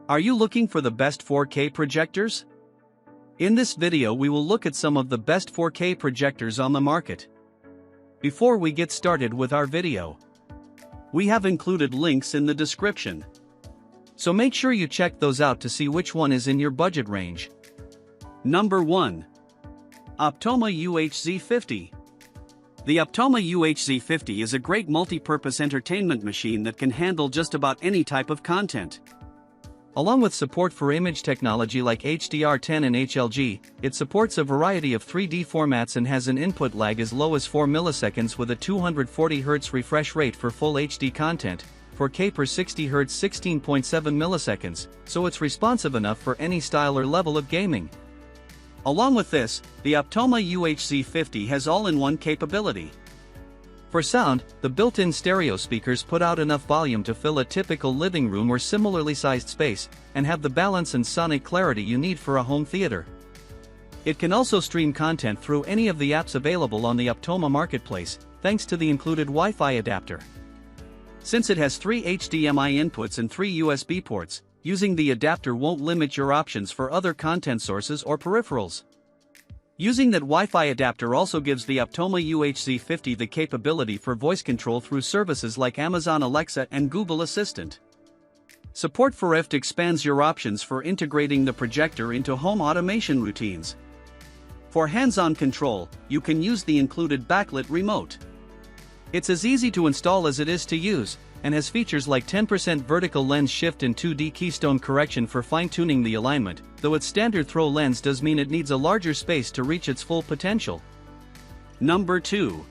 Are you looking for the best 4K projectors? In this video we will look at some of the best 4K projectors on the market. Before we get started with our video, we have included links in the description, so make sure you check those out to see which one is in your budget range. Number 1. Optoma UHZ50. The Optoma UHZ50 is a great multi-purpose entertainment machine that can handle just about any type of content. Along with support for image technology like HDR10 and HLG, it supports a variety of 3D formats and has an input lag as low as 4 milliseconds with a 240 Hz refresh rate for full HD content, 4K per 60 Hz 16.7 milliseconds, so it's responsive enough for any style or level of gaming. Along with this, the Optoma UHZ50 has all-in-one capability. For sound, the built-in stereo speakers put out enough volume to fill a typical living room or similarly sized space, and have the balance and sonic clarity you need for a home theater. It can also stream content through any of the apps available on the Optoma marketplace, thanks to the included Wi-Fi adapter. Since it has 3 HDMI inputs and 3 USB ports, using the adapter won't limit your options for other content sources or peripherals. Using that Wi-Fi adapter also gives the Optoma UHZ50 the capability for voice control through services like Amazon Alexa and Google Assistant. Support for IFT expands your options for integrating the projector into home automation routines. For hands-on control, you can use the included backlit remote. It's as easy to install as it is to use, and has features like 10% vertical lens shift and 2D keystone correction for fine-tuning the alignment, though its standard throw lens does mean it needs a larger space to reach its full potential. Number 2.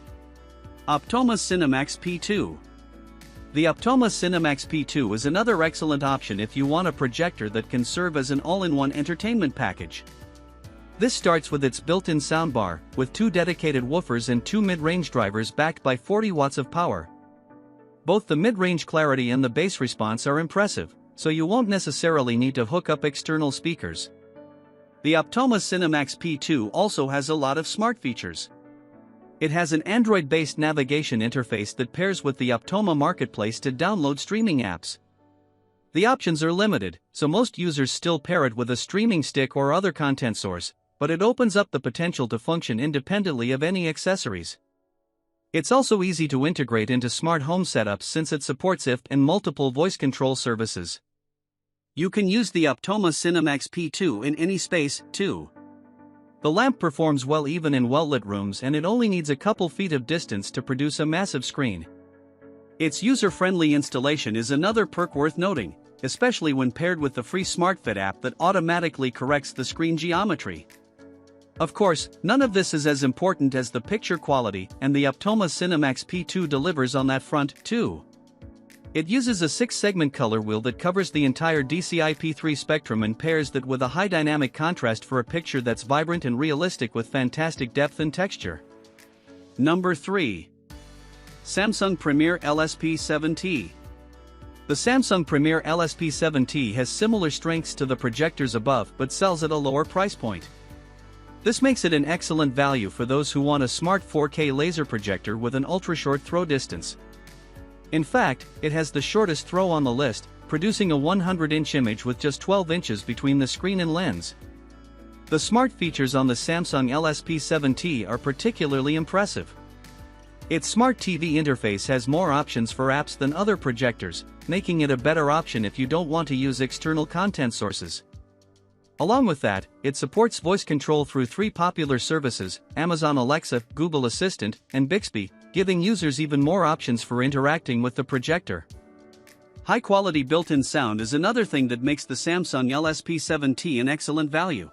Optoma CinemaX P2. The Optoma CinemaX P2 is another excellent option if you want a projector that can serve as an all-in-one entertainment package. This starts with its built-in soundbar, with 2 dedicated woofers and 2 mid-range drivers backed by 40 watts of power. Both the mid-range clarity and the bass response are impressive, so you won't necessarily need to hook up external speakers. The Optoma CinemaX P2 also has a lot of smart features. It has an Android-based navigation interface that pairs with the Optoma marketplace to download streaming apps. The options are limited, so most users still pair it with a streaming stick or other content source, but it opens up the potential to function independently of any accessories. It's also easy to integrate into smart home setups since it supports IFT and multiple voice control services. You can use the Optoma CinemaX P2 in any space, too. The lamp performs well even in well-lit rooms and it only needs a couple feet of distance to produce a massive screen. Its user-friendly installation is another perk worth noting, especially when paired with the free SmartFit app that automatically corrects the screen geometry. Of course, none of this is as important as the picture quality, and the Optoma CinemaX P2 delivers on that front, too. It uses a 6-segment color wheel that covers the entire DCI-P3 spectrum and pairs that with a high dynamic contrast for a picture that's vibrant and realistic with fantastic depth and texture. Number 3. Samsung Premier LSP7T. The Samsung Premier LSP7T has similar strengths to the projectors above but sells at a lower price point. This makes it an excellent value for those who want a smart 4K laser projector with an ultra-short throw distance. In fact, it has the shortest throw on the list, producing a 100-inch image with just 12 inches between the screen and lens. The smart features on the Samsung LSP7T are particularly impressive. Its smart TV interface has more options for apps than other projectors, making it a better option if you don't want to use external content sources. Along with that, it supports voice control through 3 popular services, Amazon Alexa, Google Assistant, and Bixby, giving users even more options for interacting with the projector. High-quality built-in sound is another thing that makes the Samsung LSP7T an excellent value.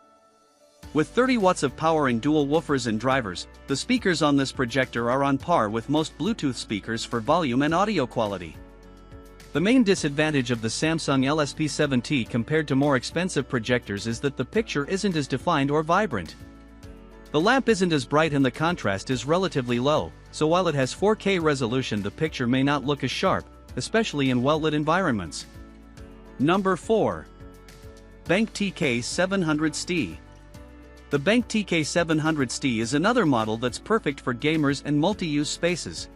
With 30 watts of power and dual woofers and drivers, the speakers on this projector are on par with most Bluetooth speakers for volume and audio quality. The main disadvantage of the Samsung LSP7T compared to more expensive projectors is that the picture isn't as defined or vibrant. The lamp isn't as bright and the contrast is relatively low, so while it has 4K resolution the picture may not look as sharp, especially in well-lit environments. Number 4. BenQ TK700STi. The BenQ TK700STi is another model that's perfect for gamers and multi-use spaces.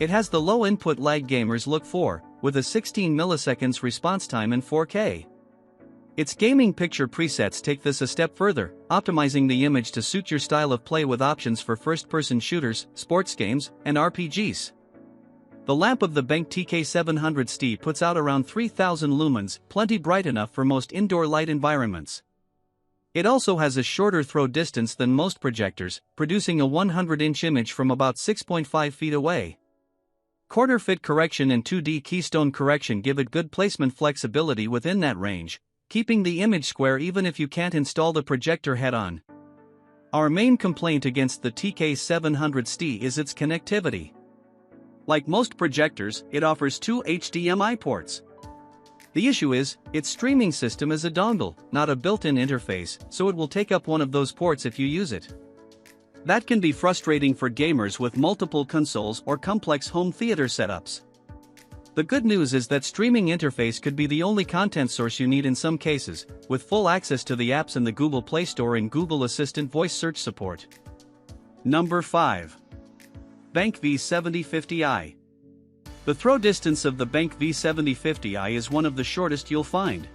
It has the low input lag gamers look for, with a 16 milliseconds response time in 4K. Its gaming picture presets take this a step further, optimizing the image to suit your style of play with options for first-person shooters, sports games, and RPGs. The lamp of the BenQ TK700STi puts out around 3000 lumens, plenty bright enough for most indoor light environments. It also has a shorter throw distance than most projectors, producing a 100-inch image from about 6.5 feet away. Corner fit correction and 2D keystone correction give it good placement flexibility within that range, keeping the image square even if you can't install the projector head-on. Our main complaint against the TK700STi is its connectivity. Like most projectors, it offers 2 HDMI ports. The issue is, its streaming system is a dongle, not a built-in interface, so it will take up one of those ports if you use it. That can be frustrating for gamers with multiple consoles or complex home theater setups. The good news is that streaming interface could be the only content source you need in some cases, with full access to the apps in the Google Play Store and Google Assistant voice search support. Number 5. BenQ V7050i. The throw distance of the BenQ V7050i is one of the shortest you'll find.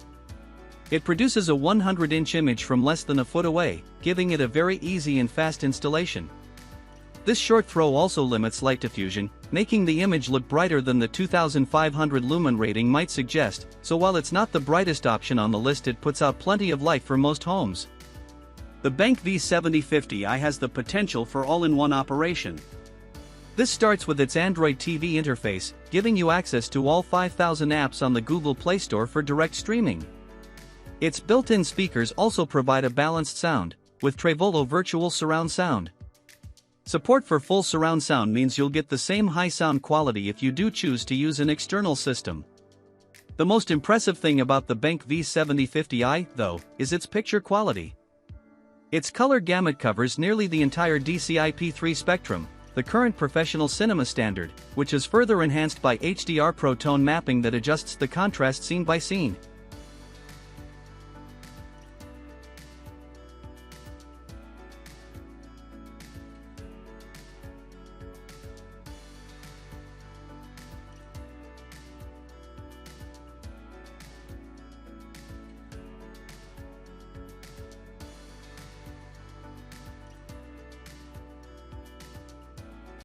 It produces a 100-inch image from less than a foot away, giving it a very easy and fast installation. This short throw also limits light diffusion, making the image look brighter than the 2500 lumen rating might suggest, so while it's not the brightest option on the list, it puts out plenty of light for most homes. The BenQ V7050i has the potential for all-in-one operation. This starts with its Android TV interface, giving you access to all 5,000 apps on the Google Play Store for direct streaming. Its built-in speakers also provide a balanced sound, with Trevolo virtual surround sound. Support for full surround sound means you'll get the same high sound quality if you do choose to use an external system. The most impressive thing about the BenQ V7050i, though, is its picture quality. Its color gamut covers nearly the entire DCI-P3 spectrum, the current professional cinema standard, which is further enhanced by HDR Pro tone mapping that adjusts the contrast scene by scene.